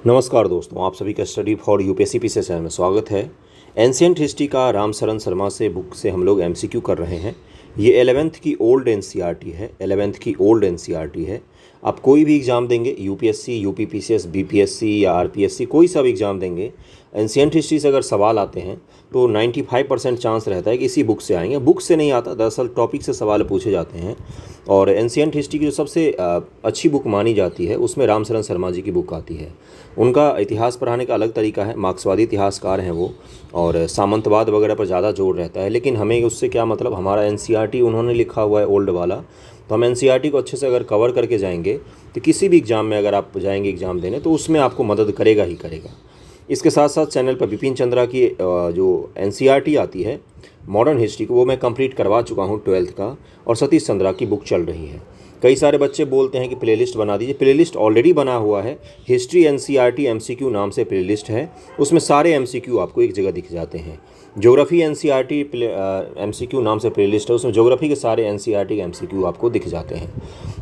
नमस्कार दोस्तों, आप सभी का study for UPSC PCS channel में स्वागत है। एंशिएंट हिस्ट्री का रामशरण शर्मा से बुक से हम लोग एमसीक्यू कर रहे हैं। ये 11th की ओल्ड एनसीईआरटी है। 11th की ओल्ड एनसीईआरटी है। आप कोई भी एग्ज़ाम देंगे, यूपीएससी, यूपी पीसीएस, बीपीएससी या आरपीएससी, कोई सा भी एग्ज़ाम देंगे, एंशिएंट हिस्ट्री से अगर सवाल आते हैं तो 95% चांस रहता है कि इसी बुक से आएंगे। बुक से नहीं आता, दरअसल टॉपिक से सवाल पूछे जाते हैं। और एंशिएंट हिस्ट्री की जो सबसे अच्छी बुक मानी जाती है उसमें रामशरण शर्मा जी की बुक आती है। उनका इतिहास पढ़ाने का अलग तरीका है, मार्क्सवादी इतिहासकार हैं वो, और सामंतवाद वगैरह पर ज़्यादा जोर रहता है। लेकिन हमें उससे क्या मतलब, हमारा एनसीईआरटी उन्होंने लिखा हुआ है ओल्ड वाला, तो हम एनसीईआरटी को अच्छे से अगर कवर करके जाएंगे तो किसी भी एग्ज़ाम में अगर आप जाएंगे एग्ज़ाम देने तो उसमें आपको मदद करेगा ही करेगा। इसके साथ साथ चैनल पर बिपिन चंद्रा की जो एनसीईआरटी आती है मॉडर्न हिस्ट्री को, वो मैं कंप्लीट करवा चुका हूँ 12th का, और सतीश चंद्रा की बुक चल रही है। कई सारे बच्चे बोलते हैं कि प्लेलिस्ट बना दीजिए। प्लेलिस्ट ऑलरेडी बना हुआ है, हिस्ट्री एनसीईआरटी एमसीक्यू नाम से प्लेलिस्ट है। उसमें सारे एमसीक्यू आपको एक जगह दिख जाते हैं। ज्योग्राफी एनसीईआरटी एमसीक्यू नाम से प्लेलिस्ट है, उसमें ज्योग्राफी के सारे एनसीईआरटी एमसीक्यू आपको दिख जाते हैं।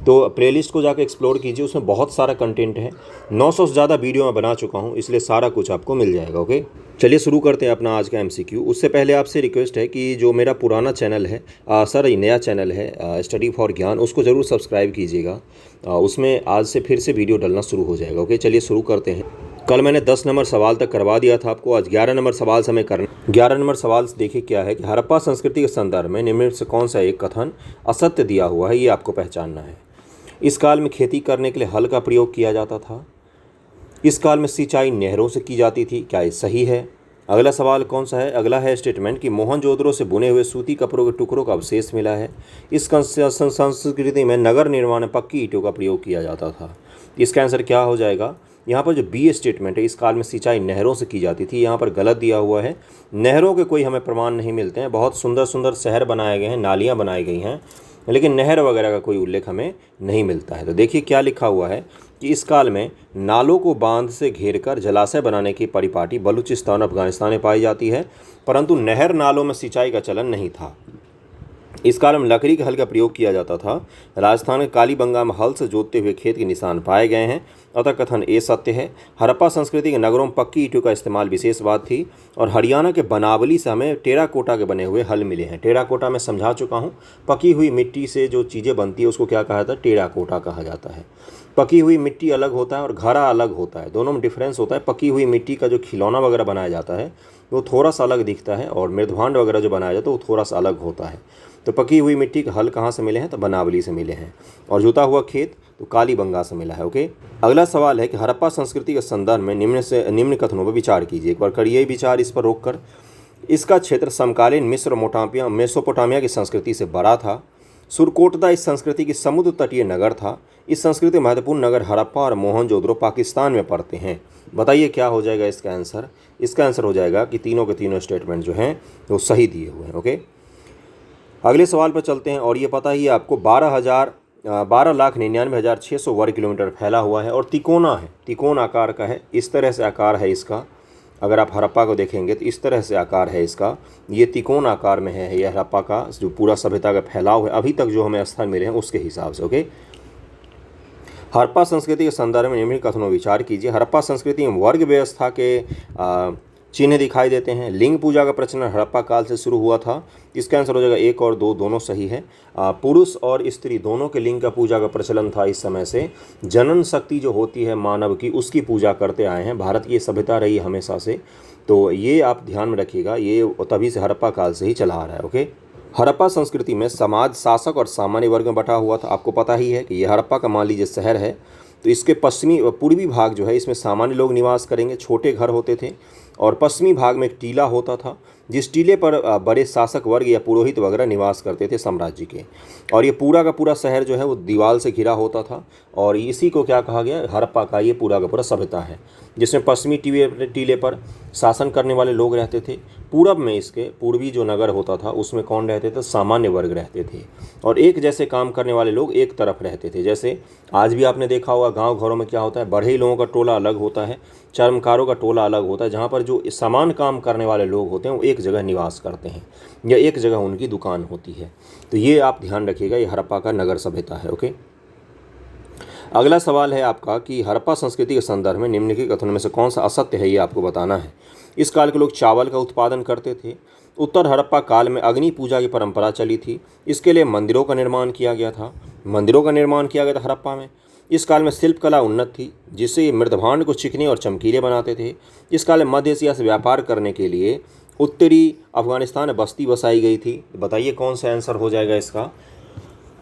तो प्लेलिस्ट को जाकर एक्सप्लोर कीजिए, उसमें बहुत सारा कंटेंट है। 900 से ज़्यादा वीडियो मैं बना चुका हूँ, इसलिए सारा कुछ आपको मिल जाएगा। ओके, चलिए शुरू करते हैं अपना आज का एमसीक्यू। उससे पहले आपसे रिक्वेस्ट है कि जो मेरा पुराना चैनल है, नया चैनल है स्टडी फॉर ज्ञान, उसको ज़रूर सब्सक्राइब कीजिएगा। उसमें आज से फिर से वीडियो डलना शुरू हो जाएगा। ओके, चलिए शुरू करते हैं। कल मैंने 10 नंबर सवाल तक करवा दिया था आपको, आज 11 नंबर सवाल से हमें करना। 11 नंबर सवाल देखिए क्या है कि हड़प्पा संस्कृति के संदर्भ में निम्न से कौन सा एक कथन असत्य दिया हुआ है, ये आपको पहचानना है। इस काल में खेती करने के लिए हल का प्रयोग किया जाता था। इस काल में सिंचाई नहरों से की जाती थी, क्या ये सही है? अगला सवाल कौन सा है? अगला है स्टेटमेंट कि मोहनजोदड़ो से बुने हुए सूती कपड़ों के टुकड़ों का अवशेष मिला है। इस संस्कृति में नगर निर्माण में पक्की ईंटों का प्रयोग किया जाता था। इसका आंसर क्या हो जाएगा? यहाँ पर जो बी स्टेटमेंट है, इस काल में सिंचाई नहरों से की जाती थी, यहाँ पर गलत दिया हुआ है। नहरों के कोई हमें प्रमाण नहीं मिलते हैं। बहुत सुंदर सुंदर शहर बनाए गए हैं, नालियाँ बनाई गई हैं, लेकिन नहर वगैरह का कोई उल्लेख हमें नहीं मिलता है। तो देखिए क्या लिखा हुआ है कि इस काल में नालों को बांध से घेरकर जलाशय बनाने की परिपाटी बलूचिस्तान और अफगानिस्तान में पाई जाती है, परंतु नहर नालों में सिंचाई का चलन नहीं था। इस काल में लकड़ी के हल का प्रयोग किया जाता था। राजस्थान के कालीबंगा में हल से जोतते हुए खेत के निशान पाए गए हैं, अतः कथन ए सत्य है। हड़प्पा संस्कृति के नगरों में पक्की ईंटों का इस्तेमाल विशेष बात थी। और हरियाणा के बनावली से हमें टेराकोटा के बने हुए हल मिले हैं। टेराकोटा में समझा चुका हूँ, पकी हुई मिट्टी से जो चीज़ें बनती है उसको क्या कहा जाता है? टेराकोटा कहा जाता है। पकी हुई मिट्टी अलग होता है और घड़ा अलग होता है, दोनों में डिफरेंस होता है। पकी हुई मिट्टी का जो खिलौना वगैरह बनाया जाता है वो थोड़ा सा अलग दिखता है, और मृदभांड वगैरह जो बनाया जाता है वो थोड़ा सा अलग होता है। तो पकी हुई मिट्टी के हल कहाँ से मिले हैं? तो बनावली से मिले हैं। और जुता हुआ खेत तो कालीबंगा से मिला है। ओके, अगला सवाल है कि हड़प्पा संस्कृति के संदर्भ में निम्न कथनों पर विचार कीजिए। एक बार करिए विचार इस पर रोककर। इसका क्षेत्र समकालीन मिस्र मेसोपोटामिया की संस्कृति से बड़ा था। सुरकोटदा इस संस्कृति की समुद्र तटीय नगर था। इस संस्कृति महत्वपूर्ण नगर हड़प्पा और मोहनजोदड़ो पाकिस्तान में पड़ते हैं। बताइए क्या हो जाएगा इसका आंसर? इसका आंसर हो जाएगा कि तीनों के तीनों स्टेटमेंट जो हैं वो सही दिए हुए हैं। ओके, अगले सवाल पर चलते हैं। और ये पता ही है आपको, 12,99,600 वर्ग किलोमीटर फैला हुआ है और तिकोना है, तिकोन आकार का है। इस तरह से आकार है इसका। अगर आप हड़प्पा को देखेंगे तो इस तरह से आकार है इसका, ये तिकोन आकार में है। यह हड़प्पा का जो पूरा सभ्यता का फैलाव है अभी तक जो हमें स्थल मिले हैं उसके हिसाब से। ओके, हड़प्पा संस्कृति के संदर्भ में निम्न कथनों विचार कीजिए। हड़प्पा संस्कृति में वर्ग व्यवस्था के चिन्ह दिखाई देते हैं। लिंग पूजा का प्रचलन हड़प्पा काल से शुरू हुआ था। इसका आंसर हो जाएगा 1 और 2 दोनों सही है। पुरुष और स्त्री दोनों के लिंग का पूजा का प्रचलन था इस समय से। जनन शक्ति जो होती है मानव की, उसकी पूजा करते आए हैं। भारत की सभ्यता रही हमेशा से, तो ये आप ध्यान में रखिएगा, ये तभी से हड़प्पा काल से ही चला आ रहा है। ओके, हड़प्पा संस्कृति में समाज शासक और सामान्य वर्ग में बटा हुआ था। आपको पता ही है कि ये हड़प्पा का मान लीजिए शहर है, तो इसके पूर्वी भाग जो है इसमें सामान्य लोग निवास करेंगे, छोटे घर होते थे। और पश्चिमी भाग में एक टीला होता था, जिस टीले पर बड़े शासक वर्ग या पुरोहित वगैरह निवास करते थे साम्राज्य के। और ये पूरा का पूरा शहर जो है वो दीवार से घिरा होता था, और इसी को क्या कहा गया? हड़प्पा का ये पूरा का पूरा सभ्यता है, जिसमें पश्चिमी टीले पर शासन करने वाले लोग रहते थे। पूरब में इसके पूर्वी जो नगर होता था उसमें कौन रहते थे? सामान्य वर्ग रहते थे, और एक जैसे काम करने वाले लोग एक तरफ रहते थे। जैसे आज भी आपने देखा होगा गांव घरों में क्या होता है, बढ़ई लोगों का टोला अलग होता है, चर्मकारों का टोला अलग होता है, जहाँ पर जो समान काम करने वाले लोग होते हैं वो एक जगह निवास करते हैं या एक जगह उनकी दुकान होती है। तो ये आप ध्यान रखिएगा, ये हड़प्पा का नगर सभ्यता है। ओके, अगला सवाल है आपका कि हड़प्पा संस्कृति के संदर्भ में निम्नलिखित कथनों में से कौन सा असत्य है, ये आपको बताना है। इस काल के लोग चावल का उत्पादन करते थे। उत्तर हड़प्पा काल में अग्नि पूजा की परंपरा चली थी। इसके लिए मंदिरों का निर्माण किया गया था। हड़प्पा में। इस काल में शिल्प कला उन्नत थी, जिससे मृदभांड को चिकने और चमकीले बनाते थे। इस काल में मध्य एशिया से व्यापार करने के लिए उत्तरी अफगानिस्तान में बस्ती बसाई गई थी। बताइए कौन सा आंसर हो जाएगा इसका।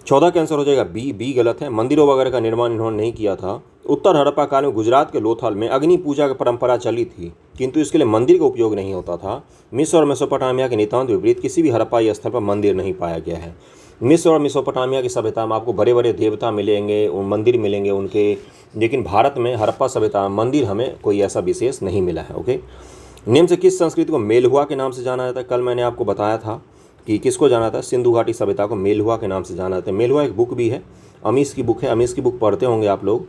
14 का आंसर हो जाएगा बी गलत है। मंदिरों वगैरह का निर्माण इन्होंने नहीं किया था। उत्तर हड़प्पा काल में गुजरात के लोथल में अग्नि पूजा की परंपरा चली थी, किंतु इसके लिए मंदिर का उपयोग नहीं होता था। मिस्र और मेसोपोटामिया के नितांत विपरीत किसी भी हड़प्पाई स्थल पर मंदिर नहीं पाया गया है। मिस्र और मेसोपोटामिया की सभ्यता में आपको बड़े बड़े देवता मिलेंगे, मंदिर मिलेंगे उनके, लेकिन भारत में हड़प्पा सभ्यता में मंदिर हमें कोई ऐसा विशेष नहीं मिला है। ओके, निम्न से किस संस्कृति को मेलहुआ के नाम से जाना जाता है। कल मैंने आपको बताया था कि किसको जाना था, सिंधु घाटी सभ्यता को मेलहुआ के नाम से जाना जाता है। मेलहुआ एक बुक भी है, अमीश की बुक है। अमीश की बुक पढ़ते होंगे आप लोग।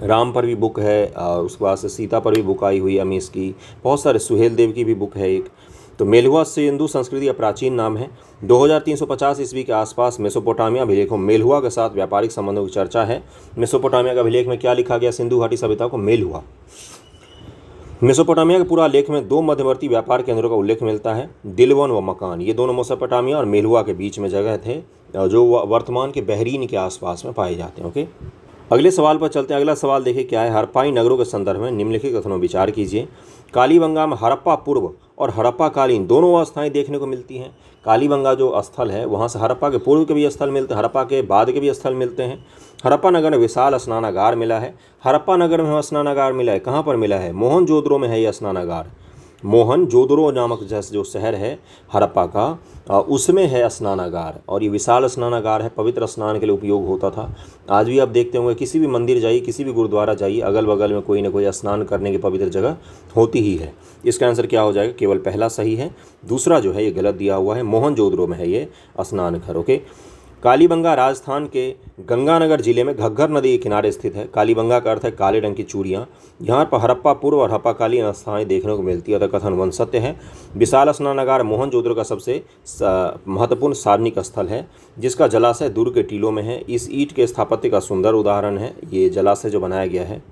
राम पर भी बुक है, उसके बाद से सीता पर भी बुक आई हुई अमीश की। बहुत सारे, सुहेल देव की भी बुक है एक। तो मेलहुआ सिंधु संस्कृति का प्राचीन नाम है। 2350 ईस्वी के आसपास मेसोपोटामिया अभिलेखों में मेलहुआ के साथ व्यापारिक संबंधों की चर्चा है। मेसोपोटामिया के अभिलेख में क्या लिखा गया, सिंधु घाटी सभ्यता को मेलहुआ। मेसोपोटामिया के पूरा लेख में 2 मध्यवर्ती व्यापार केंद्रों का उल्लेख मिलता है, दिलवन व मकान। ये दोनों मेसोपोटामिया और मेलहुआ के बीच में जगह थे, जो वर्तमान के बहरीन के आसपास में पाए जाते हैं। ओके, अगले सवाल पर चलते हैं। अगला सवाल देखिए क्या है। हड़प्पाई नगरों के संदर्भ में निम्नलिखित कथनों विचार कीजिए। कालीबंगा में हड़प्पा पूर्व और हड़प्पा कालीन दोनों अवस्थाएं देखने को मिलती हैं। कालीबंगा जो स्थल है वहाँ से हड़प्पा के पूर्व के भी स्थल मिलते हैं, हड़प्पा के बाद के भी स्थल मिलते हैं। हड़प्पा नगर में विशाल स्नानागार मिला है। हड़प्पा नगर में स्नानागार मिला है, कहाँ पर मिला है, मोहनजोदड़ो में है यह स्नानागार। मोहनजोदड़ो नामक जो शहर है हड़प्पा का, उसमें है स्नानागार, और ये विशाल स्नानागार है, पवित्र स्नान के लिए उपयोग होता था। आज भी आप देखते होंगे, किसी भी मंदिर जाइए, किसी भी गुरुद्वारा जाइए, अगल बगल में कोई ना कोई स्नान करने की पवित्र जगह होती ही है। इसका आंसर क्या हो जाएगा, केवल पहला सही है, दूसरा जो है ये गलत दिया हुआ है। मोहनजोदड़ो में है ये स्नान घर। ओके, कालीबंगा राजस्थान के गंगानगर जिले में घग्गर नदी के किनारे स्थित है। कालीबंगा का अर्थ है काले रंग की चूड़ियाँ। यहाँ पर हड़प्पा पूर्व और हड़प्पा कालीन अवस्थाएं देखने को मिलती है, अतः कथन 1 सत्य है। विशाल स्नानागार मोहनजोदड़ो का सबसे महत्वपूर्ण सार्वजनिक स्थल है, जिसका जलाशय दुर्ग के टीलों में है। इस ईंट के स्थापत्य का सुंदर उदाहरण है ये जलाशय जो बनाया गया है।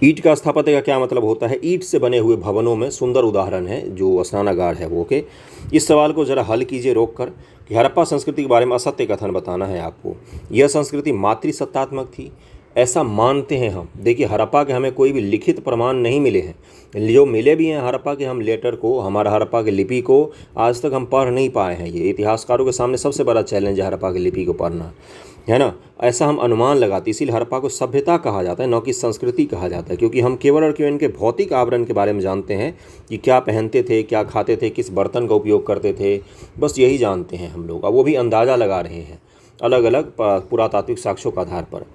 ईंट का स्थापत्य का क्या मतलब होता है, ईंट से बने हुए भवनों में सुंदर उदाहरण है जो स्नानागार है वो। ओके, इस सवाल को जरा हल कीजिए रोक कर कि हड़प्पा संस्कृति के बारे में असत्य कथन बताना है आपको। यह संस्कृति मातृसत्तात्मक थी, ऐसा मानते हैं हम। देखिए, हड़प्पा के हमें कोई भी लिखित प्रमाण नहीं मिले हैं, जो मिले भी हैं हड़प्पा के हम लेटर को, हमारा हड़प्पा की लिपि को आज तक हम पढ़ नहीं पाए हैं। ये इतिहासकारों के सामने सबसे बड़ा चैलेंज है हड़प्पा की लिपि को पढ़ना, है ना। ऐसा हम अनुमान लगाते, इसीलिए हड़प्पा को सभ्यता कहा जाता है, न कि संस्कृति कहा जाता है, क्योंकि हम केवल और केवल इनके भौतिक आवरण के बारे में जानते हैं कि क्या पहनते थे, क्या खाते थे, किस बर्तन का उपयोग करते थे, बस यही जानते हैं हम लोग। अब वो भी अंदाज़ा लगा रहे हैं अलग अलग पुरातात्विक साक्ष्यों के आधार पर,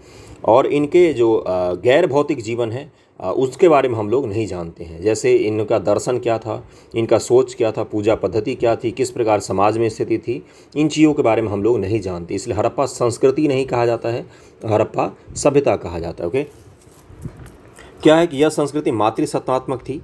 और इनके जो गैर भौतिक जीवन है उसके बारे में हम लोग नहीं जानते हैं। जैसे इनका दर्शन क्या था, इनका सोच क्या था, पूजा पद्धति क्या थी, किस प्रकार समाज में स्थिति थी, इन चीज़ों के बारे में हम लोग नहीं जानते। इसलिए हड़प्पा संस्कृति नहीं कहा जाता है, हड़प्पा सभ्यता कहा जाता है। ओके, क्या है कि यह संस्कृति मातृसत्तात्मक थी।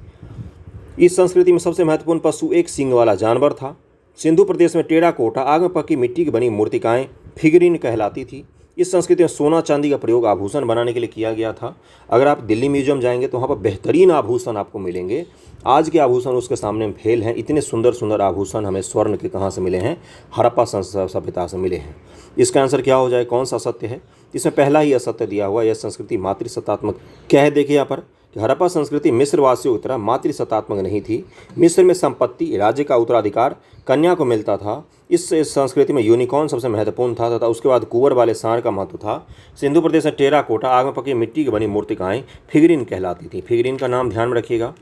इस संस्कृति में सबसे महत्वपूर्ण पशु एक सींग वाला जानवर था। सिंधु प्रदेश में टेराकोटा, आग में पकी मिट्टी की बनी मूर्तिकाएँ फिगरीन कहलाती थी। इस संस्कृति में सोना चांदी का प्रयोग आभूषण बनाने के लिए किया गया था। अगर आप दिल्ली म्यूजियम जाएंगे तो वहाँ पर बेहतरीन आभूषण आपको मिलेंगे। आज के आभूषण उसके सामने फेल हैं। इतने सुंदर सुंदर आभूषण हमें स्वर्ण के कहाँ से मिले हैं, हड़प्पा सभ्यता से मिले हैं। इसका आंसर क्या हो जाए, कौन सा सत्य है। इसमें पहला ही असत्य दिया हुआ, यह संस्कृति मातृसत्तात्मक। क्या है देखिए यहाँ पर, हड़प्पा संस्कृति मिस्र वासियों की तरह मातृसत्तात्मक नहीं थी। मिस्र में संपत्ति, राज्य का उत्तराधिकार कन्या को मिलता था। इस संस्कृति में यूनिकॉर्न सबसे महत्वपूर्ण था तथा उसके बाद कुंवर वाले सांड का महत्व था। सिंधु प्रदेश में टेराकोटा, आग में पकी मिट्टी की बनी मूर्तिकाएँ फिगरीन कहलाती थी। फिगरीन का नाम ध्यान में रखिएगा।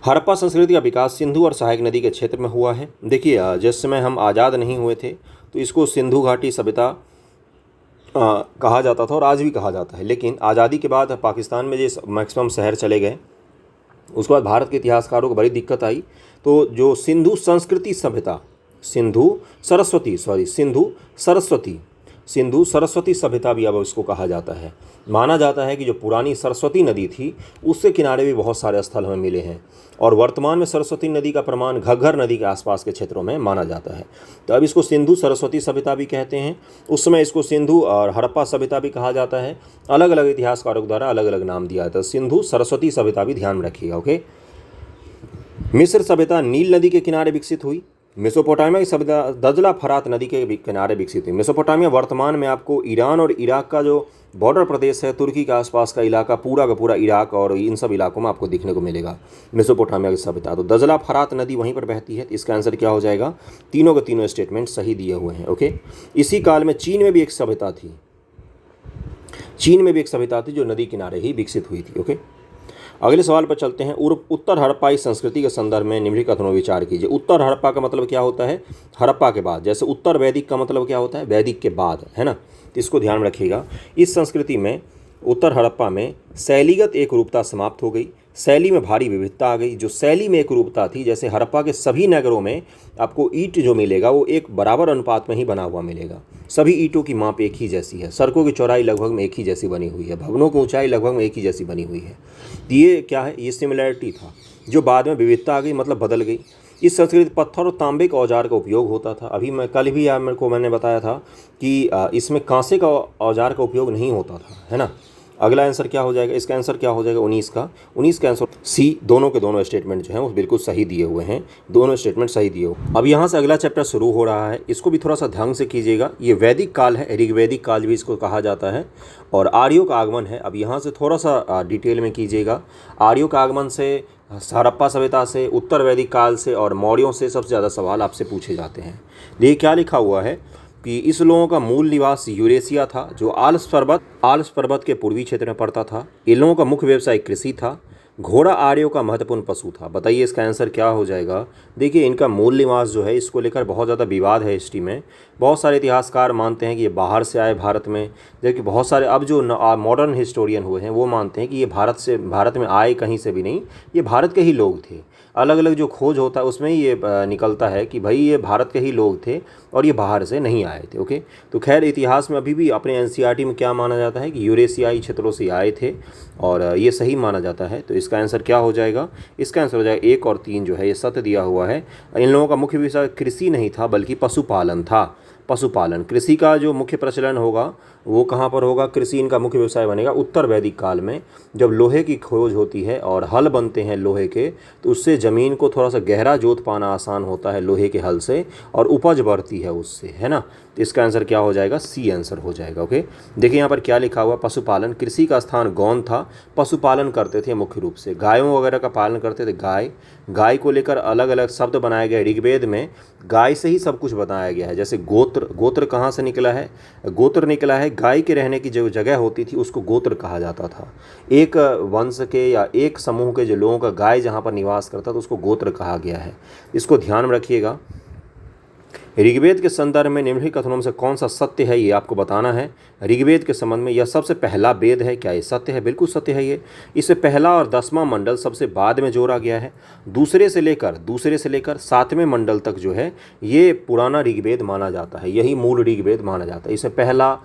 हड़प्पा संस्कृति का विकास सिंधु और सहायक नदी के क्षेत्र में हुआ है। देखिए, जिस समय हम आज़ाद नहीं हुए थे तो इसको सिंधु घाटी सभ्यता कहा जाता था और आज भी कहा जाता है, लेकिन आज़ादी के बाद पाकिस्तान में जो मैक्सिमम शहर चले गए, उसके बाद भारत के इतिहासकारों को बड़ी दिक्कत आई। तो जो सिंधु संस्कृति सभ्यता, सिंधु सरस्वती सिंधु सरस्वती सभ्यता भी अब इसको कहा जाता है। माना जाता है कि जो पुरानी सरस्वती नदी थी उसके किनारे भी बहुत सारे स्थल हमें मिले हैं और वर्तमान में सरस्वती नदी का प्रमाण घग्गर नदी के आसपास के क्षेत्रों में माना जाता है। तो अब इसको सिंधु सरस्वती सभ्यता भी कहते हैं। उस समय इसको सिंधु और हड़प्पा सभ्यता भी कहा जाता है। अलग अलग इतिहासकारों द्वारा अलग अलग नाम दिया जाता है। सिंधु सरस्वती सभ्यता भी ध्यान में रखिएगा। ओके। मिस्र सभ्यता नील नदी के किनारे विकसित हुई। मेसोपोटामिया की सभ्यता दजला फरात नदी के किनारे विकसित हुई। मेसोपोटामिया वर्तमान में आपको ईरान और इराक का जो बॉर्डर प्रदेश है, तुर्की के आसपास का इलाका, पूरा का पूरा इराक और इन सब इलाकों में आपको दिखने को मिलेगा मेसोपोटामिया की सभ्यता। तो दजला फरात नदी वहीं पर बहती है। इसका आंसर क्या हो जाएगा? तीनों के तीनों स्टेटमेंट सही दिए हुए हैं। ओके। इसी काल में चीन में भी एक सभ्यता थी। चीन में भी एक सभ्यता थी जो नदी किनारे ही विकसित हुई थी। ओके। अगले सवाल पर चलते हैं। उत्तर हड़प्पाई संस्कृति के संदर्भ में निम्नलिखित कथनों पर विचार कीजिए। उत्तर हड़प्पा का मतलब क्या होता है? हड़प्पा के बाद। जैसे उत्तर वैदिक का मतलब क्या होता है? वैदिक के बाद, है ना। तो इसको ध्यान में रखिएगा। इस संस्कृति में उत्तर हड़प्पा में शैलीगत एक रूपता समाप्त हो गई। शैली में भारी विविधता आ गई। जो शैली में एक रूपता थी, जैसे हड़प्पा के सभी नगरों में आपको ईंट जो मिलेगा वो एक बराबर अनुपात में ही बना हुआ मिलेगा। सभी ईंटों की माप एक ही जैसी है। सड़कों की चौड़ाई लगभग में एक ही जैसी बनी हुई है। भवनों की ऊंचाई लगभग में एक ही जैसी बनी हुई है। ये क्या है? ये सिमिलैरिटी था, जो बाद में विविधता आ गई, मतलब बदल गई। इस संस्कृति पत्थर और तांबे के औजार का उपयोग होता था। अभी मैं कल भी मैंने बताया था कि इसमें कांसे का औजार का उपयोग नहीं होता था, है ना। अगला आंसर क्या हो जाएगा? इसका आंसर क्या हो जाएगा? 19 का आंसर सी। दोनों के दोनों स्टेटमेंट जो हैं वो बिल्कुल सही दिए हुए हैं। दोनों स्टेटमेंट सही दिए हुए। अब यहाँ से अगला चैप्टर शुरू हो रहा है। इसको भी थोड़ा सा ढंग से कीजिएगा। ये वैदिक काल है, ऋग्वैदिक काल भी इसको कहा जाता है, और आर्यों का आगमन है। अब यहाँ से थोड़ा सा डिटेल में कीजिएगा। आर्यों का आगमन से, हड़प्पा सभ्यता से, उत्तर वैदिक काल से और मौर्यों से सबसे ज़्यादा सवाल आपसे पूछे जाते हैं। देखिए क्या लिखा हुआ है कि इस लोगों का मूल निवास यूरेशिया था, जो आल्प्स पर्वत के पूर्वी क्षेत्र में पड़ता था। इन लोगों का मुख्य व्यवसाय कृषि था। घोड़ा आर्यों का महत्वपूर्ण पशु था। बताइए इसका आंसर क्या हो जाएगा? देखिए इनका मूल निवास जो है, इसको लेकर बहुत ज़्यादा विवाद है हिस्ट्री में। बहुत सारे इतिहासकार मानते हैं कि ये बाहर से आए भारत में, जबकि बहुत सारे अब जो मॉडर्न हिस्टोरियन हुए हैं वो मानते हैं कि ये भारत में आए कहीं से भी नहीं, ये भारत के ही लोग थे। अलग अलग जो खोज होता है उसमें ये निकलता है कि भाई ये भारत के ही लोग थे और ये बाहर से नहीं आए थे। ओके। तो खैर इतिहास में अभी भी अपने एनसीईआरटी में क्या माना जाता है कि यूरेशियाई क्षेत्रों से आए थे, और ये सही माना जाता है। तो इसका आंसर क्या हो जाएगा? इसका आंसर हो जाएगा 1 और 3 जो है ये सत्य दिया हुआ है। इन लोगों का मुख्य विषय कृषि नहीं था बल्कि पशुपालन था। पशुपालन, कृषि का जो मुख्य प्रचलन होगा वो कहाँ पर होगा? कृषि इनका मुख्य व्यवसाय बनेगा उत्तर वैदिक काल में, जब लोहे की खोज होती है और हल बनते हैं लोहे के, तो उससे ज़मीन को थोड़ा सा गहरा जोत पाना आसान होता है लोहे के हल से, और उपज बढ़ती है उससे, है ना। तो इसका आंसर क्या हो जाएगा? सी आंसर हो जाएगा। ओके। देखिए यहाँ पर क्या लिखा हुआ? पशुपालन, कृषि का स्थान गौन था। पशुपालन करते थे मुख्य रूप से, गायों वगैरह का पालन करते थे। गाय को लेकर अलग अलग शब्द बनाए गए। ऋग्वेद में गाय से ही सब कुछ बताया गया है। जैसे गोत्र कहाँ से निकला है? गोत्र निकला है, गाय के रहने की जो जगह होती थी उसको गोत्र कहा जाता था। एक वंश के या एक समूह के जो लोगों का गाय जहाँ पर निवास करता था उसको गोत्र कहा गया है। इसको ध्यान में रखिएगा। ऋग्वेद के संदर्भ में निम्नलिखित कथनों में से कौन सा सत्य है, ये आपको बताना है। ऋग्वेद के संबंध में यह सबसे पहला वेद है, क्या ये सत्य है? बिल्कुल सत्य है ये। इसे पहला और 10वां मंडल सबसे बाद में जोड़ा गया है। दूसरे से लेकर 7वें मंडल तक जो है ये पुराना ऋग्वेद माना जाता है, यही मूल ऋग्वेद माना जाता है। इसे पहला,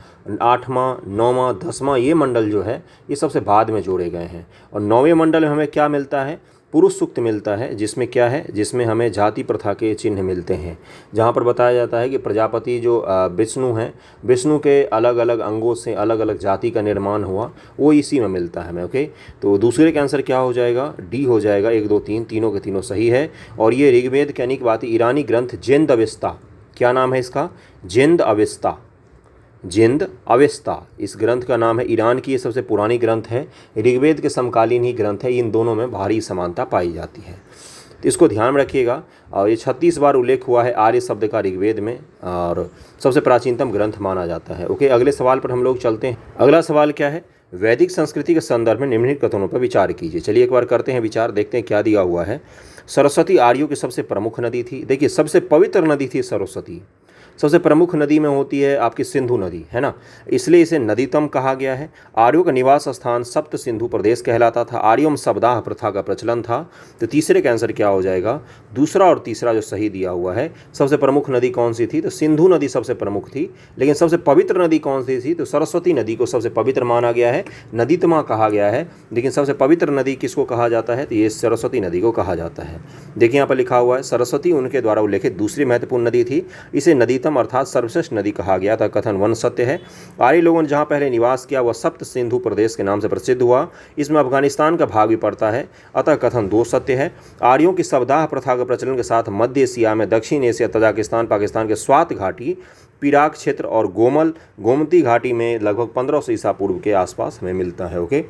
8वां, 9वां, 10वां ये मंडल जो है ये सबसे बाद में जोड़े गए हैं। और 9वें मंडल में हमें क्या मिलता है? पुरुष सूक्त मिलता है, जिसमें क्या है? जिसमें हमें जाति प्रथा के चिन्ह मिलते हैं, जहाँ पर बताया जाता है कि प्रजापति जो विष्णु हैं, विष्णु के अलग अलग अंगों से अलग अलग जाति का निर्माण हुआ, वो इसी में मिलता है हमें। ओके। तो दूसरे का आंसर क्या हो जाएगा? डी हो जाएगा। 1, 2, 3 तीनों के तीनों सही है। और ये ऋग्वेद के अनेक बातें ईरानी ग्रंथ जिंद अवेस्ता, क्या नाम है इसका? जिंद अवेस्ता इस ग्रंथ का नाम है। ईरान की ये सबसे पुरानी ग्रंथ है, ऋग्वेद के समकालीन ही ग्रंथ है। इन दोनों में भारी समानता पाई जाती है, तो इसको ध्यान में रखिएगा। और ये 36 बार उल्लेख हुआ है आर्य शब्द का ऋग्वेद में, और सबसे प्राचीनतम ग्रंथ माना जाता है। ओके। अगले सवाल पर हम लोग चलते हैं। अगला सवाल क्या है? वैदिक संस्कृति के संदर्भ में निम्नलिखित कथनों पर विचार कीजिए। चलिए एक बार करते हैं विचार, देखते हैं क्या दिया हुआ है। सरस्वती आर्यों की सबसे प्रमुख नदी थी। देखिए सबसे पवित्र नदी थी सरस्वती। सबसे प्रमुख नदी में होती है आपकी सिंधु नदी, है ना, इसलिए इसे नदीतम कहा गया है। आर्यों का निवास स्थान सप्त सिंधु प्रदेश कहलाता था। आर्यों में सप्ताह प्रथा का प्रचलन था। तो तीसरे का आंसर क्या हो जाएगा, दूसरा और तीसरा जो सही दिया हुआ है। सबसे प्रमुख नदी कौन सी थी, तो सिंधु नदी सबसे प्रमुख थी। लेकिन सबसे पवित्र नदी कौन सी थी, तो सरस्वती नदी को सबसे पवित्र माना गया है, नदीतमा कहा गया है। लेकिन सबसे पवित्र नदी किसको कहा जाता है, तो ये सरस्वती नदी को कहा जाता है। देखिए यहाँ पर लिखा हुआ है, सरस्वती उनके द्वारा उल्लेखित दूसरी महत्वपूर्ण नदी थी। इसे नदीतम अर्थात सर्वश्रेष्ठ नदी कहा गया था। कथन 1 सत्य है। आर्य लोगों ने जहाँ पहले निवास किया वह सप्त सिंधु प्रदेश के नाम से प्रसिद्ध हुआ। इसमें अफगानिस्तान का भाग भी पड़ता है, अतः कथन 2 सत्य है। आर्यों की सप्ताह प्रथा के प्रचलन के साथ मध्य एशिया में, दक्षिण एशिया, तजाकिस्तान, पाकिस्तान के स्वात घाटी, पिराक क्षेत्र और गोमती घाटी में लगभग 1500 ईसा पूर्व के आसपास हमें मिलता है। ओके,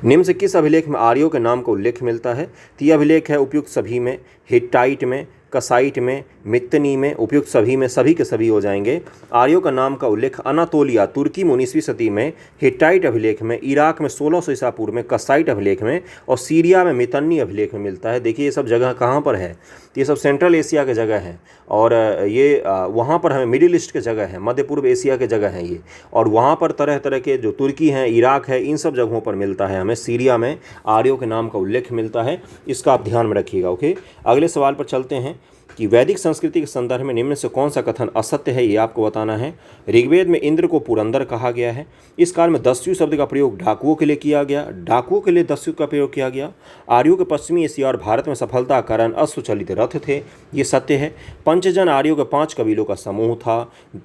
निम्न से किस अभिलेख में आर्यों के नाम का उल्लेख मिलता है, तो यह अभिलेख है उपयुक्त सभी में, हिट्टाइट में, कसाइट में, मित्तनी में, उपयुक्त सभी में, सभी के सभी हो जाएंगे। आर्यों का नाम का उल्लेख अनातोलिया तुर्की में 19वीं सदी में, हिट्टाइट अभिलेख में, इराक में 1600 ईसा पूर्व में, कसाइट अभिलेख में और सीरिया में मितन्नी अभिलेख में मिलता है। देखिए ये सब जगह कहाँ पर है, तो ये सब सेंट्रल एशिया के जगह है और ये वहाँ पर हमें मिडिल ईस्ट के जगह है, मध्य पूर्व एशिया के जगह है ये। और वहाँ पर तरह तरह के जो तुर्की हैं, इराक है, इन सब जगहों पर मिलता है हमें। सीरिया में आर्यों के नाम का उल्लेख मिलता है, इसका आप ध्यान में रखिएगा। ओके, अगले सवाल पर चलते हैं कि वैदिक संस्कृति के संदर्भ में निम्न से कौन सा कथन असत्य है, ये आपको बताना है। ऋग्वेद में इंद्र को पुरंदर कहा गया है। इस काल में दस्यु शब्द का प्रयोग डाकुओं के लिए किया गया, डाकुओं के लिए दस्यु का प्रयोग किया गया। आर्यों के पश्चिमी एशिया और भारत में सफलता का कारण अश्वचलित रथ थे, ये सत्य है। पंचजन आर्यों के 5 कबीलों का समूह था।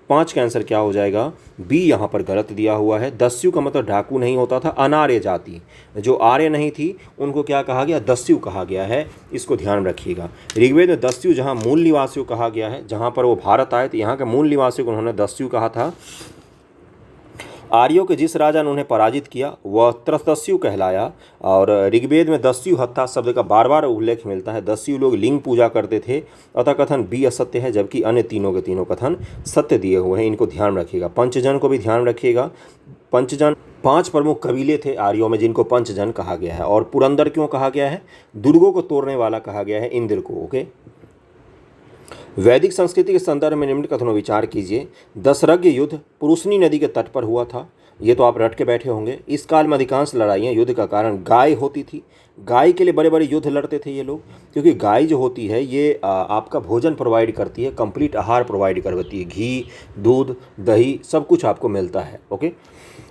5 का आंसर क्या हो जाएगा, बी यहाँ पर गलत दिया हुआ है। दस्यु का मतलब डाकू नहीं होता था, अनार्य जाति जो आर्य नहीं थी उनको क्या कहा गया, दस्यु कहा गया है, इसको ध्यान रखिएगा। ऋग्वेद में दस्यु जहाँ मूल निवासियों कहा गया है, जहाँ पर वो भारत आए तो यहाँ के मूल निवासियों को उन्होंने दस्यु कहा था। आर्यों के जिस राजा ने उन्हें पराजित किया वह त्रसदस्यु कहलाया। और ऋग्वेद में दस्यु हत्था शब्द का बार बार उल्लेख मिलता है। दस्यु लोग लिंग पूजा करते थे, अतः कथन बी असत्य है, जबकि अन्य तीनों के तीनों कथन सत्य दिए हुए हैं, इनको ध्यान रखिएगा। पंचजन को भी ध्यान रखिएगा। पंचजन 5 प्रमुख कबीले थे आर्यों में जिनको पंचजन कहा गया है। और पुरंदर क्यों कहा गया है, दुर्गों को तोड़ने वाला कहा गया है इंद्र को। ओके, वैदिक संस्कृति के संदर्भ में निम्न कथनों विचार कीजिए। दशरथ्य युद्ध पुरुषनी नदी के तट पर हुआ था, ये तो आप रट के बैठे होंगे। इस काल में अधिकांश लड़ाइयाँ युद्ध का कारण गाय होती थी। गाय के लिए बड़े बड़े युद्ध लड़ते थे ये लोग, क्योंकि गाय जो होती है ये आपका भोजन प्रोवाइड करती है, कंप्लीट आहार प्रोवाइड करती है, घी, दूध, दही सब कुछ आपको मिलता है। ओके,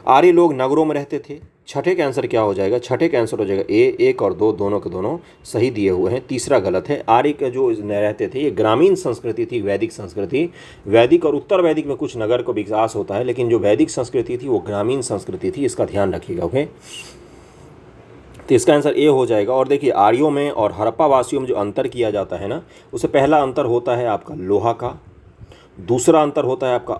आर्य लोग नगरों में रहते थे। छठे का आंसर क्या हो जाएगा, छठे का आंसर हो जाएगा ए। 1 और 2 दोनों के दोनों सही दिए हुए हैं, तीसरा गलत है। आर्य के जो रहते थे ये ग्रामीण संस्कृति थी, वैदिक संस्कृति। वैदिक और उत्तर वैदिक में कुछ नगर को विकास होता है, लेकिन जो वैदिक संस्कृति थी वो ग्रामीण संस्कृति थी, इसका ध्यान रखिएगा। ओके, तो इसका आंसर ए हो जाएगा। और देखिए आर्यों में और हड़प्पा वासियों में जो अंतर किया जाता है ना, उससे पहला अंतर होता है आपका लोहा का, दूसरा अंतर होता है आपका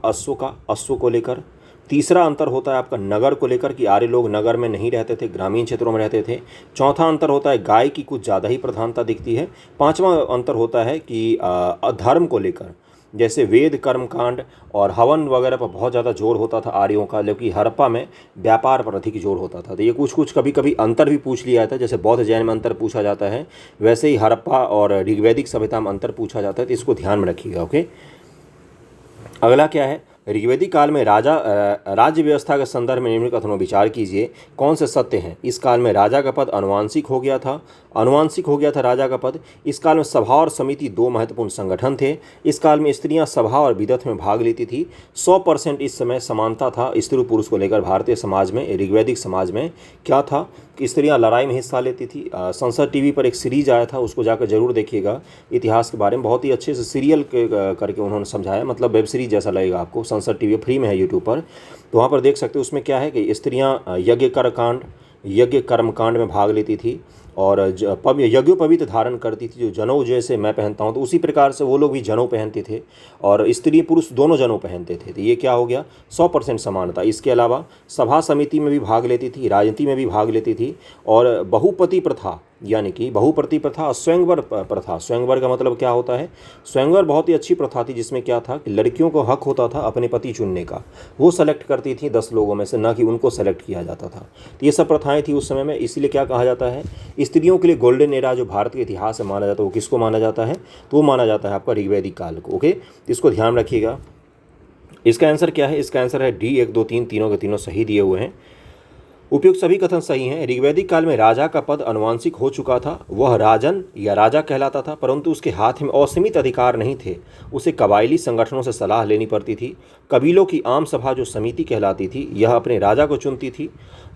अश्व को लेकर, तीसरा अंतर होता है आपका नगर को लेकर कि आर्य लोग नगर में नहीं रहते थे, ग्रामीण क्षेत्रों में रहते थे। चौथा अंतर होता है गाय की कुछ ज़्यादा ही प्रधानता दिखती है। पांचवा अंतर होता है कि धर्म को लेकर, जैसे वेद कर्मकांड और हवन वगैरह पर बहुत ज़्यादा जोर होता था आर्यों का, जबकि हड़प्पा में व्यापार पर अधिक जोर होता था। तो ये कुछ कभी कभी अंतर भी पूछ लिया जाता है, जैसे बौद्ध जैन में अंतर पूछा जाता है, वैसे ही हड़प्पा और ऋग्वैदिक सभ्यता में अंतर पूछा जाता है, तो इसको ध्यान में रखिएगा। ओके, अगला क्या है, ऋग्वैदिक काल में राज्य व्यवस्था के संदर्भ में निम्न कथनों विचार कीजिए, कौन से सत्य हैं। इस काल में राजा का पद अनुवांशिक हो गया था राजा का पद। इस काल में सभा और समिति 2 महत्वपूर्ण संगठन थे। इस काल में स्त्रियां सभा और विदथ में भाग लेती थी। 100% इस समय समानता था स्त्री पुरुष को लेकर भारतीय समाज में। ऋग्वैदिक समाज में क्या था कि स्त्रियां लड़ाई में हिस्सा लेती थी। संसद टीवी पर एक सीरीज आया था, उसको जाकर जरूर देखिएगा, इतिहास के बारे में बहुत ही अच्छे से सीरियल करके उन्होंने समझाया, मतलब वेब सीरीज जैसा लगेगा आपको। संसद टीवी फ्री में है यूट्यूब पर, तो वहाँ पर देख सकते हो। उसमें क्या है कि स्त्रियाँ यज्ञ कर्मकांड में भाग लेती थी और यज्ञोपवीत धारण करती थी, जो जनेऊ जैसे मैं पहनता हूँ तो उसी प्रकार से वो लोग भी जनेऊ पहनते थे, और स्त्री पुरुष दोनों जनेऊ पहनते थे। तो ये क्या हो गया, 100% समानता। इसके अलावा सभा समिति में भी भाग लेती थी, राजनीति में भी भाग लेती थी, और बहुपति प्रथा यानी कि बहुपति प्रथा, स्वयंवर प्रथा। स्वयंवर का मतलब क्या होता है? स्वयंवर बहुत ही अच्छी प्रथा थी जिसमें क्या था कि लड़कियों को हक होता था अपने पति चुनने का। वो सेलेक्ट करती थी 10 लोगों में से, ना कि उनको सेलेक्ट किया जाता था। तो ये सब प्रथाएं थी उस समय में, इसीलिए क्या कहा जाता है, स्त्रियों के लिए गोल्डन एरा जो भारत के इतिहास में माना जाता है वो किसको माना जाता है? तो वो माना जाता है आपका ऋग्वैदिक काल को। ओके, इसको ध्यान रखिएगा। इसका आंसर क्या है? इसका आंसर है डी, 1 2 3 तीनों के तीनों सही दिए हुए हैं। उपयुक्त सभी कथन सही हैं। ऋग्वैदिक काल में राजा का पद अनुवांशिक हो चुका था। वह राजन या राजा कहलाता था, परंतु उसके हाथ में असीमित अधिकार नहीं थे। उसे कबायली संगठनों से सलाह लेनी पड़ती थी। कबीलों की आम सभा जो समिति कहलाती थी, यह अपने राजा को चुनती थी।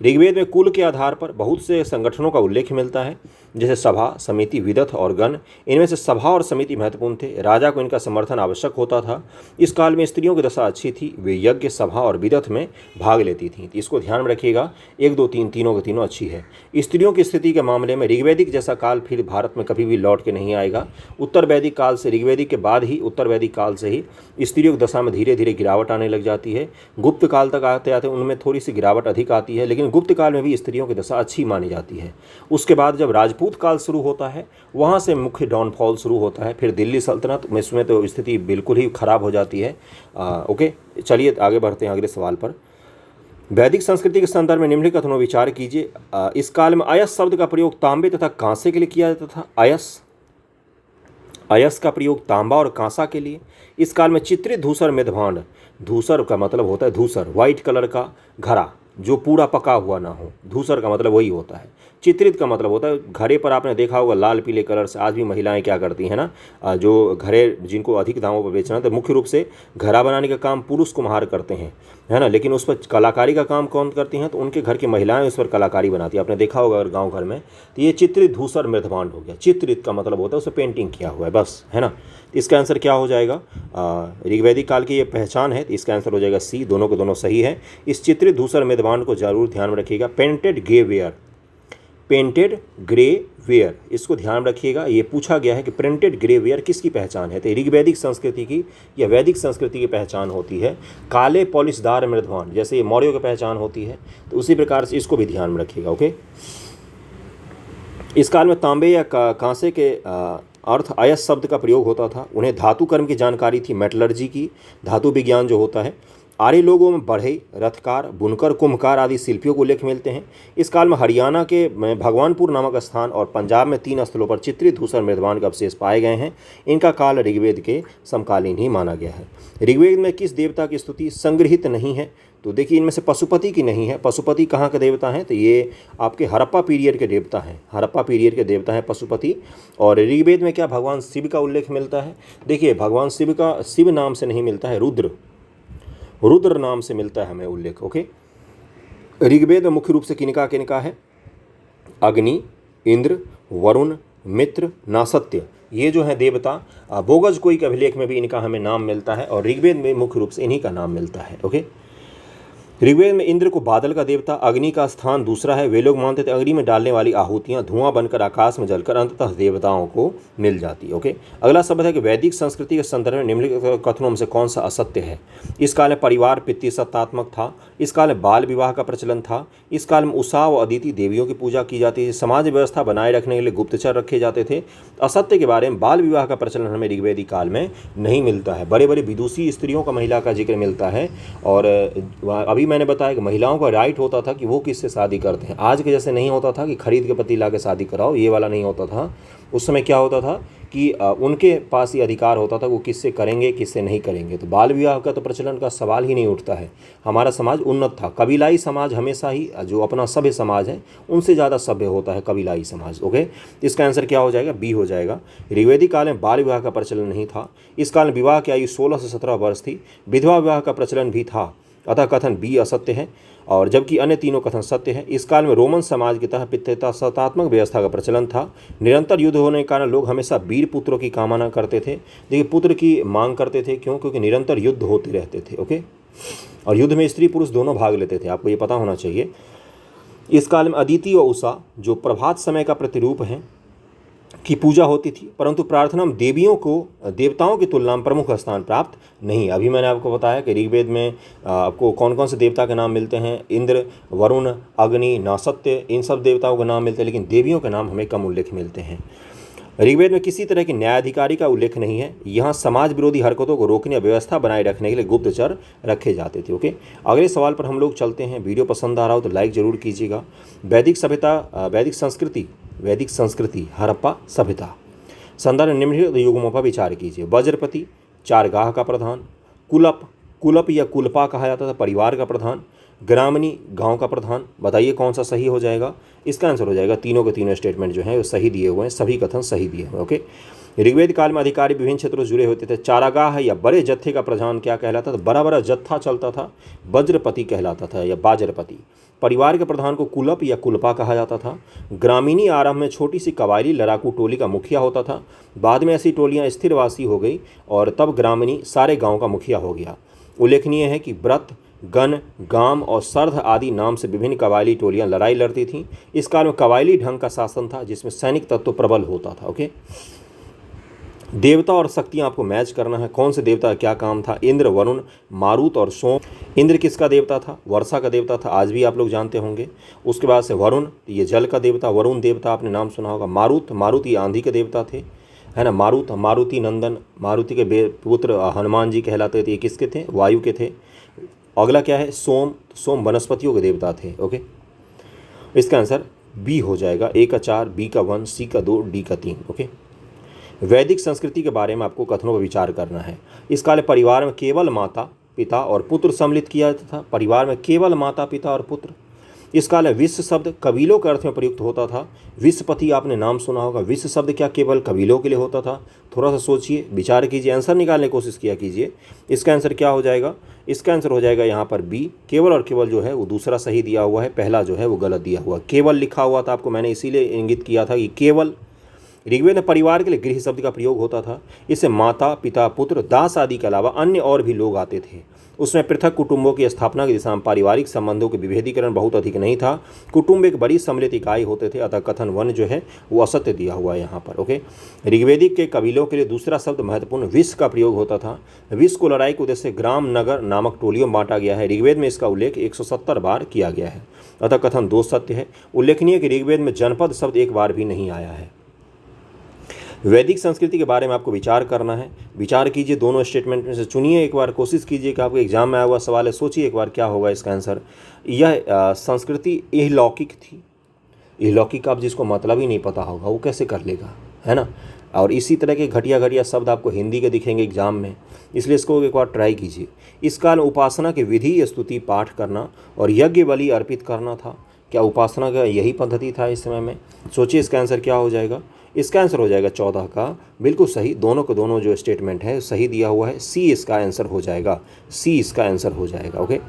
ऋग्वेद में कुल के आधार पर बहुत से संगठनों का उल्लेख मिलता है, जैसे सभा, समिति, विदथ और गण। इनमें से सभा और समिति महत्वपूर्ण थे। राजा को इनका समर्थन आवश्यक होता था। इस काल में स्त्रियों की दशा अच्छी थी। वे यज्ञ, सभा और विदथ में भाग लेती थीं। इसको ध्यान में रखिएगा। 1 2 3 तीनों के तीनों अच्छी है। स्त्रियों की स्थिति के मामले में ऋग्वैदिक जैसा काल फिर भारत में कभी भी लौट के नहीं आएगा। उत्तर वैदिक काल से, ऋग्वैदिक के बाद ही उत्तर वैदिक काल से ही स्त्रियों की दशा में धीरे धीरे गिरावट आने लग जाती है। गुप्त काल तक आते आते उनमें थोड़ी सी गिरावट अधिक आती है, लेकिन गुप्त काल में भी स्त्रियों की दशा अच्छी मानी जाती है। उसके बाद जब राजपूत काल शुरू होता है, वहाँ से मुख्य डाउनफॉल शुरू होता है। फिर दिल्ली सल्तनत में इसमें तो स्थिति बिल्कुल ही खराब हो जाती है। ओके, चलिए आगे बढ़ते हैं अगले सवाल पर। वैदिक संस्कृति के संदर्भ में निम्नलिखित कथनों पर विचार कीजिए। इस काल में अयस शब्द का प्रयोग तांबे तथा कांसे के लिए किया जाता था। अयस का प्रयोग तांबा और कांसा के लिए। इस काल में चित्रित धूसर मेदभांड, धूसर का मतलब होता है धूसर, व्हाइट कलर का घड़ा जो पूरा पका हुआ ना हो, धूसर का मतलब वही होता है। चित्रित का मतलब होता है, घड़े पर आपने देखा होगा लाल पीले कलर से आज भी महिलाएं क्या करती हैं ना, जो घड़े जिनको अधिक दामों पर बेचना, तो मुख्य रूप से घड़ा बनाने का काम पुरुष कुम्हार करते हैं, है ना, लेकिन उस पर कलाकारी का काम कौन करती हैं? तो उनके घर की महिलाएं उस पर कलाकारी बनाती है। आपने देखा होगा अगर गाँव घर में, तो ये चित्रित धूसर मृदभांड हो गया। चित्रित का मतलब होता है उसे पेंटिंग किया हुआ है, बस, है ना। इसका आंसर क्या हो जाएगा? ऋग्वैदिक काल की ये पहचान है, तो इसका आंसर हो जाएगा सी, दोनों के दोनों सही है। इस चित्रित धूसर मेदभांड को जरूर ध्यान में रखिएगा। Painted grey ware, painted grey ware, इसको ध्यान रखिएगा। ये पूछा गया है कि प्रिंटेड ग्रे वेयर किसकी पहचान है? तो ऋग्वैदिक संस्कृति की या वैदिक संस्कृति की पहचान होती है। काले पॉलिशदार मृदभांड, जैसे ये मौर्यों की पहचान होती है, तो उसी प्रकार से इसको भी ध्यान में रखिएगा। ओके, इस काल में तांबे या कांसे के अर्थ अयस शब्द का प्रयोग होता था। उन्हें धातु कर्म की जानकारी थी, मेटलर्जी की, धातु विज्ञान जो होता है। आर्य लोगों में बढ़ई, रथकार, बुनकर, कुम्भकार आदि शिल्पियों को उल्लेख मिलते हैं। इस काल में हरियाणा के भगवानपुर नामक स्थान और पंजाब में 3 स्थलों पर चित्रित धूसर मृदभांड के अवशेष पाए गए हैं। इनका काल ऋग्वेद के समकालीन ही माना गया है। ऋग्वेद में किस देवता की स्तुति संग्रहित नहीं है? तो देखिए, इनमें से पशुपति की नहीं है। पशुपति कहाँ के देवता हैं? तो ये आपके हड़प्पा पीरियड के देवता हैं। हड़प्पा पीरियड के देवता हैं पशुपति। और ऋग्वेद में क्या भगवान शिव का उल्लेख मिलता है? देखिए, भगवान शिव का शिव नाम से नहीं मिलता है, रुद्र नाम से मिलता है हमें उल्लेख। ओके, ऋग्वेद में मुख्य रूप से किनका किनका है? अग्नि, इंद्र, वरुण, मित्र, नासत्य, ये जो है देवता। बोगज कोई के अभिलेख में भी इनका हमें नाम मिलता है और ऋग्वेद में मुख्य रूप से इन्हीं का नाम मिलता है। ओके, ऋग्वेद में इंद्र को बादल का देवता, अग्नि का स्थान दूसरा है। वे लोग मानते थे अग्नि में डालने वाली आहुतियां धुआं बनकर आकाश में जलकर अंततः देवताओं को मिल जाती। ओके, अगला शब्द है कि वैदिक संस्कृति के संदर्भ में निम्नलिखित कथनों में से कौन सा असत्य है? इस काल में परिवार पितृसत्तात्मक था। इस काल में बाल विवाह का प्रचलन था। इस काल में उषा व अदिति देवियों की पूजा की जाती थी। समाज व्यवस्था बनाए रखने के लिए गुप्तचर रखे जाते थे। असत्य के बारे में, बाल विवाह का प्रचलन हमें ऋग्वैदिक काल में नहीं मिलता है। बड़े बड़े विदुषी स्त्रियों का महिला का जिक्र मिलता है। और अभी मैंने बताया कि महिलाओं का राइट होता था कि वो किससे शादी करते हैं। आज के जैसे नहीं होता था कि खरीद के पति ला के शादी कराओ, ये वाला नहीं होता था। उस समय क्या होता था कि उनके पास ये अधिकार होता था वो किससे करेंगे किससे नहीं करेंगे। तो बाल विवाह का तो प्रचलन का सवाल ही नहीं उठता है। हमारा समाज उन्नत था। कबीलाई समाज हमेशा ही जो अपना सभ्य समाज है उनसे ज़्यादा सभ्य होता है कबीलाई समाज। ओके, इसका आंसर क्या हो जाएगा? बी हो जाएगा। ऋग्वैदिक काल में बाल विवाह का प्रचलन नहीं था। इस काल में विवाह की आयु 16 से 17 वर्ष थी। विधवा विवाह का प्रचलन भी था, अतः कथन बी असत्य है। और जबकि अन्य तीनों कथन सत्य है। इस काल में रोमन समाज के तहत पितृसत्तात्मक व्यवस्था का प्रचलन था। निरंतर युद्ध होने के कारण लोग हमेशा वीर पुत्रों की कामना करते थे। देखिए, पुत्र की मांग करते थे, क्यों? क्योंकि निरंतर युद्ध होते रहते थे। ओके, और युद्ध में स्त्री पुरुष दोनों भाग लेते थे, आपको ये पता होना चाहिए। इस काल में अदिति और उषा जो प्रभात समय का प्रतिरूप है, की पूजा होती थी, परंतु प्रार्थना में देवियों को देवताओं की तुलना में प्रमुख स्थान प्राप्त नहीं। अभी मैंने आपको बताया कि ऋग्वेद में आपको कौन कौन से देवता के नाम मिलते हैं, इंद्र, वरुण, अग्नि, नासत्य, इन सब देवताओं के नाम मिलते हैं, लेकिन देवियों के नाम हमें कम उल्लेख मिलते हैं। ऋग्वेद में किसी तरह की न्यायाधिकारी का उल्लेख नहीं है। यहाँ समाज विरोधी हरकतों को रोकने या व्यवस्था बनाए रखने के लिए गुप्तचर रखे जाते थे। ओके, अगले सवाल पर हम लोग चलते हैं। वीडियो पसंद आ रहा हो तो लाइक जरूर कीजिएगा। वैदिक सभ्यता, वैदिक संस्कृति, हड़प्पा सभ्यता। संदर्भ निम्नलिखित युग्मों पर विचार कीजिए। वज्रपति, चारगाह का प्रधान। कुलप या कुलपा कहा जाता था, परिवार का प्रधान। ग्रामणी, गांव का प्रधान। बताइए कौन सा सही हो जाएगा। इसका आंसर हो जाएगा, तीनों के तीनों स्टेटमेंट जो है वो सही दिए हुए हैं, सभी कथन सही दिए हुए हैं। ओके, ऋग्वेद काल में अधिकारी विभिन्न क्षेत्रों से जुड़े होते थे। चारागाह या बड़े जत्थे का प्रधान क्या कहलाता था, बड़ा बड़ा जत्था चलता था, वज्रपति कहलाता था या बाजरपति। परिवार के प्रधान को कुलप या कुलपा कहा जाता था। ग्रामीणी आरंभ में छोटी सी कबायली लड़ाकू टोली का मुखिया होता था, बाद में ऐसी टोलियां स्थिरवासी हो गई और तब ग्रामीणी सारे गांव का मुखिया हो गया। उल्लेखनीय है कि व्रत, गण, गाम और सर्ध आदि नाम से विभिन्न कबायली टोलियां लड़ाई लड़ती थीं। इस काल में कबायली ढंग का शासन था जिसमें सैनिक तत्व प्रबल होता था। ओके, देवता और शक्तियां आपको मैच करना है। कौन से देवता का क्या काम था। इंद्र, वरुण, मारुत और सोम। इंद्र किसका देवता था, वर्षा का देवता था, आज भी आप लोग जानते होंगे। उसके बाद से वरुण, ये जल का देवता, वरुण देवता आपने नाम सुना होगा। मारुत ये आंधी के देवता थे, है ना। मारुति नंदन, मारुति के पुत्र हनुमान जी कहलाते थे। ये किसके थे, वायु के थे। अगला क्या है, सोम वनस्पतियों के देवता थे। ओके, इसका आंसर बी हो जाएगा। ए का 4, बी का 1, सी का 2, डी का 3। ओके, वैदिक संस्कृति के बारे में आपको कथनों पर विचार करना है। इस काल परिवार में केवल माता, पिता और पुत्र सम्मिलित किया जाता था। परिवार में केवल माता, पिता और पुत्र। इस काल में विश्व शब्द कबीलों के अर्थ में प्रयुक्त होता था। विश्वपति आपने नाम सुना होगा। विश्व शब्द क्या केवल कबीलों के लिए होता था। थोड़ा सा सोचिए, विचार कीजिए, आंसर निकालने की कोशिश किया कीजिए। इसका आंसर क्या हो जाएगा, इसका आंसर हो जाएगा यहाँ पर बी। केवल और केवल जो है वो दूसरा सही दिया हुआ है, पहला जो है वो गलत दिया हुआ। केवल लिखा हुआ था, आपको मैंने इसीलिए इंगित किया था कि केवल। ऋग्वेद में परिवार के लिए गृह शब्द का प्रयोग होता था। इससे माता, पिता, पुत्र, दास आदि के अलावा अन्य और भी लोग आते थे। उसमें पृथक कुटुंबों की स्थापना की दिशा में पारिवारिक संबंधों के विभेदीकरण बहुत अधिक नहीं था। कुटुंब एक बड़ी सम्मिलित इकाई होते थे, अतः कथन 1 जो है वो असत्य दिया हुआ है यहाँ पर। ओके, ऋग्वेदिक के कबीलों के लिए दूसरा शब्द महत्वपूर्ण विष का प्रयोग होता था। विष को लड़ाई के उद्देश्य से ग्राम, नगर नामक टोलियों में बांटा गया है। ऋग्वेद में इसका उल्लेख 170 बार किया गया है, अतः कथन 2 सत्य है। उल्लेखनीय कि ऋग्वेद में जनपद शब्द एक बार भी नहीं आया है। वैदिक संस्कृति के बारे में आपको विचार करना है। विचार कीजिए, दोनों स्टेटमेंट में से चुनिए एक बार, कोशिश कीजिए कि आपको एग्जाम में आया हुआ सवाल है, सोचिए एक बार क्या होगा इसका आंसर। यह संस्कृति इहलौकिक थी। इहलौकिक आप जिसको मतलब ही नहीं पता होगा वो कैसे कर लेगा, है ना। और इसी तरह के घटिया शब्द आपको हिंदी के दिखेंगे एग्जाम में, इसलिए इसको एक बार ट्राई कीजिए। इस काल उपासना की विधि, स्तुति पाठ करना और यज्ञ बलि अर्पित करना था। क्या उपासना का यही पद्धति था इस समय में। सोचिए इसका आंसर क्या हो जाएगा। इसका आंसर हो जाएगा 14 का बिल्कुल सही। दोनों के दोनों जो स्टेटमेंट है सही दिया हुआ है। सी इसका आंसर हो जाएगा, सी इसका आंसर हो जाएगा। ओके,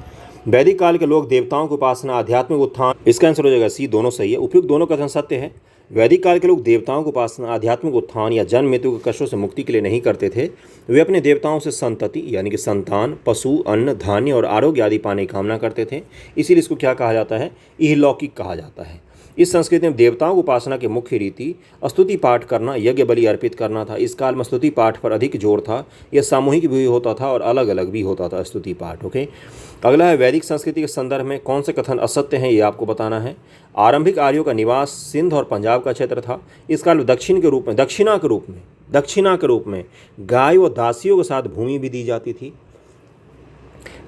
वैदिक काल के लोग देवताओं की उपासना, आध्यात्मिक उत्थान, इसका आंसर हो जाएगा सी, दोनों सही है। उपयुक्त दोनों कथन सत्य है। वैदिक काल के लोग देवताओं की उपासना, आध्यात्मिक उत्थान या जन्म मृत्यु के कष्टों से मुक्ति के लिए नहीं करते थे। वे अपने देवताओं से संतति यानी कि संतान, पशु, अन्न, धान्य और आरोग्य आदि पाने की कामना करते थे। इसीलिए इसको क्या कहा जाता है, इहलौकिक कहा जाता है। इस संस्कृति में देवताओं की उपासना की मुख्य रीति स्तुति पाठ करना, यज्ञ बलि अर्पित करना था। इस काल में स्तुति पाठ पर अधिक जोर था। यह सामूहिक भी होता था और अलग अलग भी होता था स्तुति पाठ। ओके, अगला है वैदिक संस्कृति के संदर्भ में कौन से कथन असत्य हैं, ये आपको बताना है। आरंभिक आर्यों का निवास सिंध और पंजाब का क्षेत्र था। इस काल में दक्षिणा के रूप में गाय व दासियों के साथ भूमि भी दी जाती थी।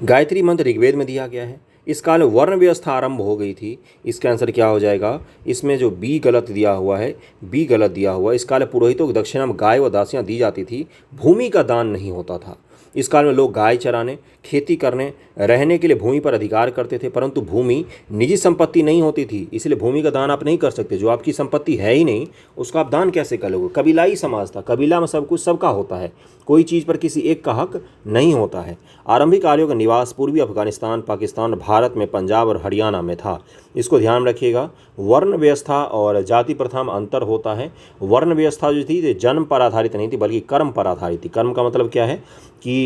गायत्री मंत्र ऋग्वेद में दिया गया है। इस काल में वर्ण व्यवस्था आरंभ हो गई थी। इसका आंसर क्या हो जाएगा, इसमें जो बी गलत दिया हुआ है, बी गलत दिया हुआ है। इस काल में पुरोहितों की दक्षिणा में गाय व दासियां दी जाती थी। भूमि का दान नहीं होता था। इस काल में लोग गाय चराने, खेती करने, रहने के लिए भूमि पर अधिकार करते थे, परंतु भूमि निजी संपत्ति नहीं होती थी, इसलिए भूमि का दान आप नहीं कर सकते। जो आपकी संपत्ति है ही नहीं उसका आप दान कैसे करोगे। कबीलाई समाज था, कबीला में सब कुछ सबका होता है, कोई चीज़ पर किसी एक का हक नहीं होता है। आरंभिक आर्यों का निवास पूर्वी अफगानिस्तान, पाकिस्तान, भारत में पंजाब और हरियाणा में था। इसको ध्यान रखिएगा। वर्ण व्यवस्था और जाति प्रथा में अंतर होता है। वर्ण व्यवस्था जो थी जन्म पर आधारित नहीं थी बल्कि कर्म पर आधारित थी। कर्म का मतलब क्या है कि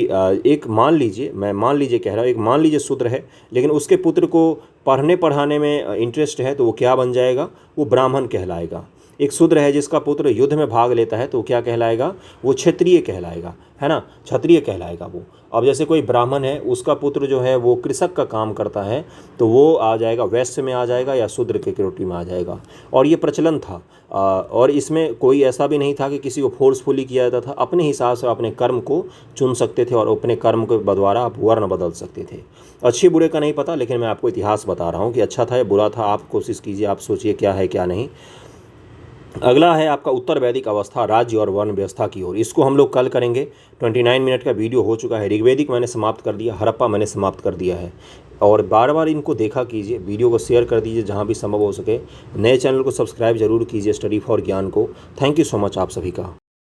एक मान लीजिए कह रहा हूँ, एक मान लीजिए शूद्र है लेकिन उसके पुत्र को पढ़ने पढ़ाने में इंटरेस्ट है तो वो क्या बन जाएगा, वो ब्राह्मण कहलाएगा। एक शूद्र है जिसका पुत्र युद्ध में भाग लेता है तो क्या कहलाएगा, वो क्षत्रिय कहलाएगा, है ना, क्षत्रिय कहलाएगा वो। अब जैसे कोई ब्राह्मण है उसका पुत्र जो है वो कृषक का काम करता है तो वो आ जाएगा वैश्य में आ जाएगा या शूद्र के कोटि में आ जाएगा। और ये प्रचलन था और इसमें कोई ऐसा भी नहीं था कि किसी को फोर्सफुली किया जाता था, अपने हिसाब से अपने कर्म को चुन सकते थे और अपने कर्म के द्वारा आप वर्ण बदल सकते थे। अच्छे बुरे का नहीं पता, लेकिन मैं आपको इतिहास बता रहा हूँ कि अच्छा था या बुरा था, आप कोशिश कीजिए, आप सोचिए क्या है क्या नहीं। अगला है आपका उत्तर वैदिक अवस्था राज्य और वर्ण व्यवस्था की ओर। इसको हम लोग कल करेंगे। 29 मिनट का वीडियो हो चुका है। ऋग्वेदिक मैंने समाप्त कर दिया, हड़प्पा मैंने समाप्त कर दिया है। और बार बार इनको देखा कीजिए, वीडियो को शेयर कर दीजिए जहाँ भी संभव हो सके। नए चैनल को सब्सक्राइब जरूर कीजिए, स्टडी फॉर ज्ञान को। थैंक यू सो मच आप सभी का।